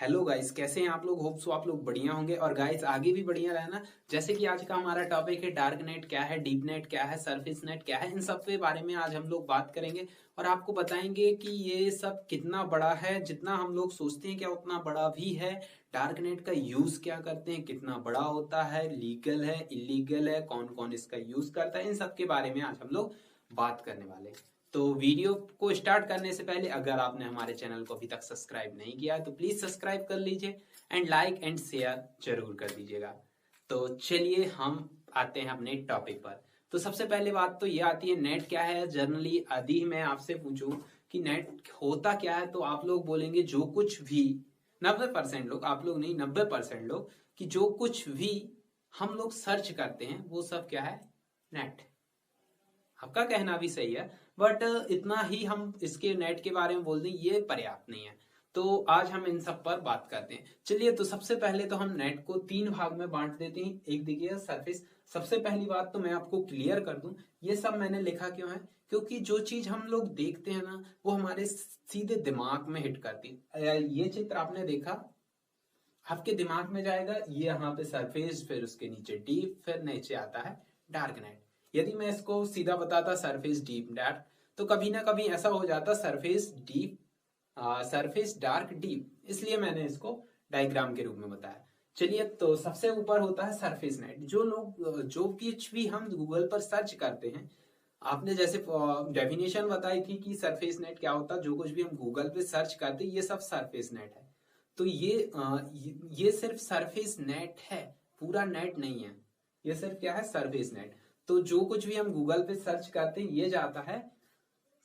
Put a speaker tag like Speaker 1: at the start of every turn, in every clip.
Speaker 1: Hello guys, कैसे हैं आप लोग। होप सो आप लोग बढ़िया होंगे और गाइस आगे भी बढ़िया रहना। जैसे कि आज का हमारा टॉपिक है डार्क नेट क्या है, डीप नेट क्या है, सरफेस नेट क्या है, इन सब के बारे में आज हम लोग बात करेंगे और आपको बताएंगे कि ये सब कितना बड़ा है। जितना हम लोग सोचते हैं क्या उतना बड़ा भी है। डार्क नेट का यूज क्या करते हैं, कितना बड़ा होता है, लीगल है, इलीगल है, कौन कौन इसका यूज करता है, इन सब के बारे में आज हम लोग बात करने वाले हैं। तो वीडियो को स्टार्ट करने से पहले अगर आपने हमारे चैनल को अभी तक सब्सक्राइब नहीं किया है तो प्लीज सब्सक्राइब कर लीजिए एंड लाइक एंड शेयर जरूर कर दीजिएगा। तो चलिए हम आते हैं अपने टॉपिक पर। तो सबसे पहले बात तो ये आती है नेट क्या है। जनरली यदि मैं आपसे पूछूं कि नेट होता क्या है तो आप लोग बोलेंगे जो कुछ भी 90% लोग, आप लोग नहीं 90% लोग, कि जो कुछ भी हम लोग सर्च करते हैं वो सब क्या है, नेट। आपका कहना भी सही है, बट इतना ही हम इसके नेट के बारे में बोल दें ये पर्याप्त नहीं है। तो आज हम इन सब पर बात करते हैं। चलिए, तो सबसे पहले तो हम नेट को 3 भाग में बांट देते हैं। एक देखिए सरफेस। सबसे पहली बात तो मैं आपको क्लियर कर दूं, ये सब मैंने लिखा क्यों है, क्योंकि जो चीज हम लोग देखते हैं ना वो हमारे सीधे दिमाग में हिट करती है। ये चित्र आपने देखा, आपके दिमाग में जाएगा, ये यहाँ पे सरफेस, फिर उसके नीचे डीप, फिर नीचे आता है डार्क नेट। यदि मैं इसको सीधा बताता सरफेस डीप डार्क, तो कभी ना कभी ऐसा हो जाता surface deep surface dark deep, इसलिए मैंने इसको डायग्राम के रूप में बताया। चलिए, तो सबसे ऊपर होता है सरफेस नेट। जो लोग जो कुछ भी हम गूगल पर सर्च करते हैं, आपने जैसे डेफिनेशन बताई थी कि सरफेस नेट क्या होता है, जो कुछ भी हम गूगल पे सर्च करते हैं ये सब सरफेस नेट है। तो ये सिर्फ सरफेस नेट है, पूरा नेट नहीं है। ये सिर्फ क्या है, सरफेस नेट। तो जो कुछ भी हम गूगल पे सर्च करते हैं ये जाता है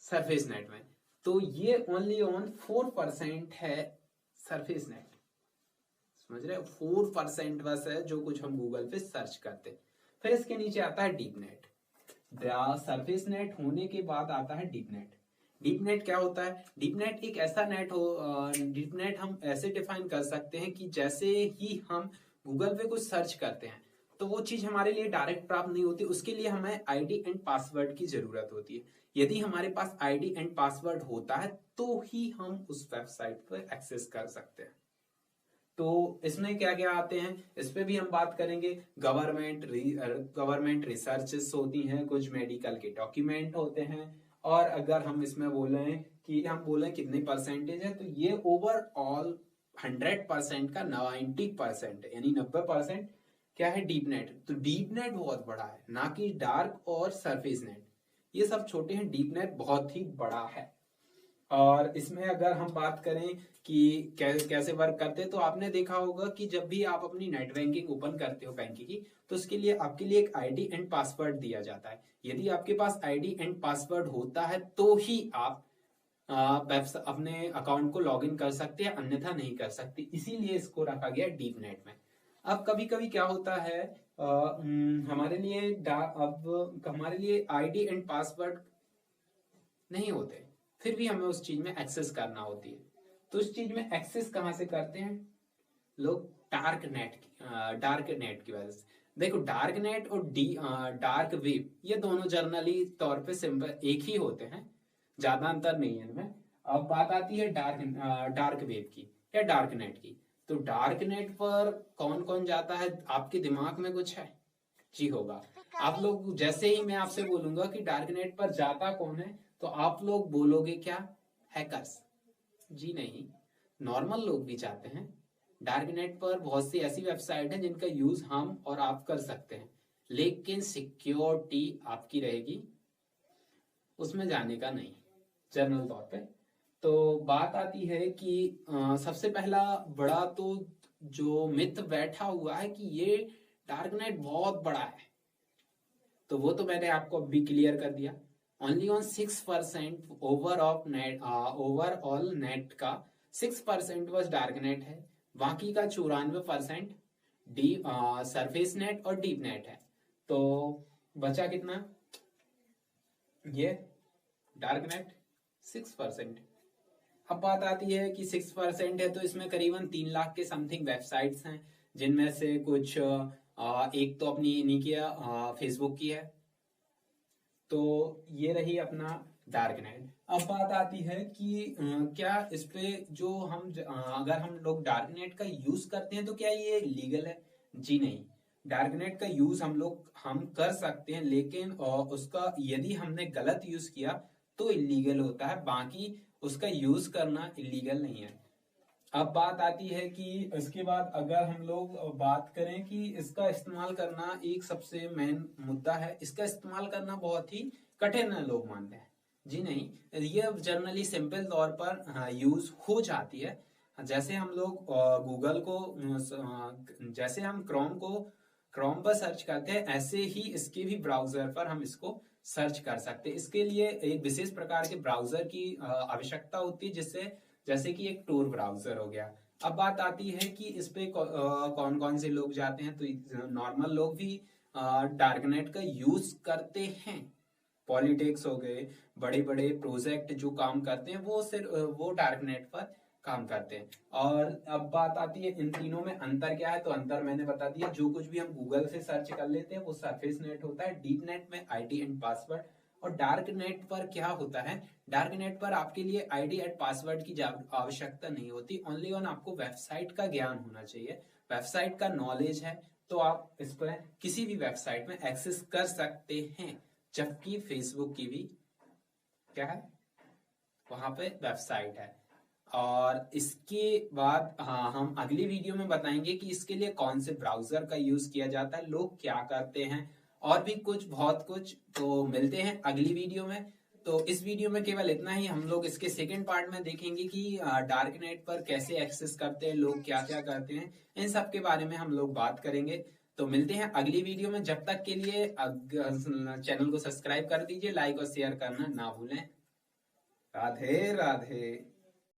Speaker 1: सरफेस नेट में। तो ये ओनली ऑन 4% है सरफेस नेट। समझ रहे हो, 4% बस है जो कुछ हम गूगल पे सर्च करते हैं। फिर इसके नीचे आता है डीप नेट। सरफेस नेट होने के बाद आता है डीप नेट। डीप नेट क्या होता है? डीप नेट एक ऐसा नेट हो, डीप नेट हम ऐसे डिफाइन कर सकते हैं कि जैसे ही हम गूगल पे कुछ सर्च करते हैं तो वो चीज हमारे लिए डायरेक्ट प्राप्त नहीं होती, उसके लिए हमें आईडी एंड पासवर्ड की जरूरत होती है। यदि हमारे पास आईडी एंड पासवर्ड होता है तो ही हम उस वेबसाइट पर एक्सेस कर सकते हैं। तो इसमें क्या क्या आते हैं इस पे भी हम बात करेंगे। गवर्नमेंट रिसर्चेस होती हैं, कुछ मेडिकल के डॉक्यूमेंट होते हैं, और अगर हम इसमें बोले कि हम बोले कितने परसेंटेज है, तो ये ओवरऑल 100% का 90% यानी 90% क्या है, डीप नेट। तो डीप नेट बहुत बड़ा है, ना कि डार्क और सरफेस नेट, ये सब छोटे हैं। डीप नेट बहुत ही बड़ा है। और इसमें अगर हम बात करें कि कैसे वर्क करते हैं, तो आपने देखा होगा कि जब भी आप अपनी नेट बैंकिंग ओपन करते हो बैंक की, तो उसके लिए आपके लिए एक आईडी एंड पासवर्ड दिया जाता है। यदि आपके पास आईडी एंड पासवर्ड होता है तो ही आप अपने अकाउंट को लॉगिन कर सकते हैं, अन्यथा नहीं कर सकते। इसीलिए इसको रखा गया डीप नेट में। अब कभी कभी क्या होता है, हमारे लिए आईडी एंड पासवर्ड नहीं होते, फिर भी हमें उस चीज में एक्सेस करना होती है। तो उस चीज में एक्सेस कहां से करते हैं लोग? डार्क नेट की वजह से। देखो, डार्क नेट और डार्क वेब ये दोनों जर्नली तौर पे सिंपल एक ही होते हैं, ज्यादा अंतर नहीं है इनमें। अब बात आती है डार्क वेब की या डार्क नेट की। तो डार्क नेट पर कौन कौन जाता है, आपके दिमाग में कुछ है? जी होगा। आप लोग जैसे ही मैं आपसे बोलूंगा कि डार्क नेट पर जाता कौन है, तो आप लोग बोलोगे क्या, हैकर्स? जी नहीं, नॉर्मल लोग भी चाहते हैं। डार्क नेट पर बहुत सी ऐसी वेबसाइट हैं जिनका यूज हम और आप कर सकते हैं, लेकिन सिक्योरिटी आपकी रहेगी, उसमें जाने का नहीं, जनरल तौर पे। तो बात आती है कि सबसे पहला बड़ा तो जो मिथ बैठा हुआ है कि ये डार्क नेट बहुत बड़ा है, तो वो तो मैंने आपको अभी क्लियर कर दिया। ओनली ऑन 6% ओवरऑल नेट का 6% बस डार्क नेट है, बाकी का 94% डीप सरफेस नेट और डीप नेट है। तो बचा कितना, ये डार्क नेट 6%। अब बात आती है कि 6% है तो इसमें करीबन 3 लाख के समथिंग वेबसाइट्स हैं, जिनमें से कुछ एक तो अपनी इन्हीं की फेसबुक की है। तो ये रही अपना डार्क नेट। अब बात आती है कि क्या इस पे जो अगर हम लोग डार्क नेट का यूज करते हैं तो क्या ये लीगल है? जी नहीं। डार्क नेट का यूज हम कर सकते हैं, लेकिन उसका यदि हमने गलत यूज किया तो इलीगल होता है, बाकी उसका यूज करना इलीगल नहीं है। अब बात आती है कि इसके बाद अगर हम लोग बात करें कि इसका इस्तेमाल करना एक सबसे मेन मुद्दा है, इसका इस्तेमाल करना बहुत ही कठिन है लोग मानते हैं। जी नहीं, ये जनरली सिंपल तौर पर यूज हो जाती है। जैसे हम लोग गूगल को जैसे हम क्रोम पर सर्च करते हैं, ऐसे ही इसके भी ब्राउजर पर हम इसको सर्च कर सकते हैं। इसके लिए एक विशेष प्रकार के ब्राउजर की आवश्यकता होती है, जिससे जैसे कि एक टूर ब्राउजर हो गया। अब बात आती है कि इस पे कौन कौन से लोग जाते हैं, तो नॉर्मल लोग भी डार्क नेट का यूज करते हैं। पॉलिटिक्स हो गए, बड़े बड़े प्रोजेक्ट जो काम करते हैं वो सिर्फ वो डार्क नेट पर काम करते हैं। और अब बात आती है इन तीनों में अंतर क्या है, तो अंतर मैंने बता दिया। जो कुछ भी हम गूगल से सर्च कर लेते हैं वो सरफेस नेट होता है, डीप नेट में आईडी एंड पासवर्ड। और डार्क नेट पर क्या होता है, डार्क नेट पर आपके लिए आईडी एंड पासवर्ड की आवश्यकता नहीं होती, ओनली ऑन आपको वेबसाइट का ज्ञान होना चाहिए, वेबसाइट का नॉलेज है तो आप इस पर किसी भी वेबसाइट में एक्सेस कर सकते हैं। जबकि फेसबुक की भी क्या है, वहां पे वेबसाइट है। और इसके बाद हाँ, हम अगली वीडियो में बताएंगे कि इसके लिए कौन से ब्राउजर का यूज किया जाता है, लोग क्या करते हैं, और भी कुछ बहुत कुछ। तो मिलते हैं अगली वीडियो में। तो इस वीडियो में केवल इतना ही। हम लोग इसके सेकेंड पार्ट में देखेंगे कि डार्क नेट पर कैसे एक्सेस करते हैं लोग, क्या क्या करते हैं, इन सब के बारे में हम लोग बात करेंगे। तो मिलते हैं अगली वीडियो में। जब तक के लिए चैनल को सब्सक्राइब कर दीजिए, लाइक और शेयर करना ना भूलें। राधे राधे।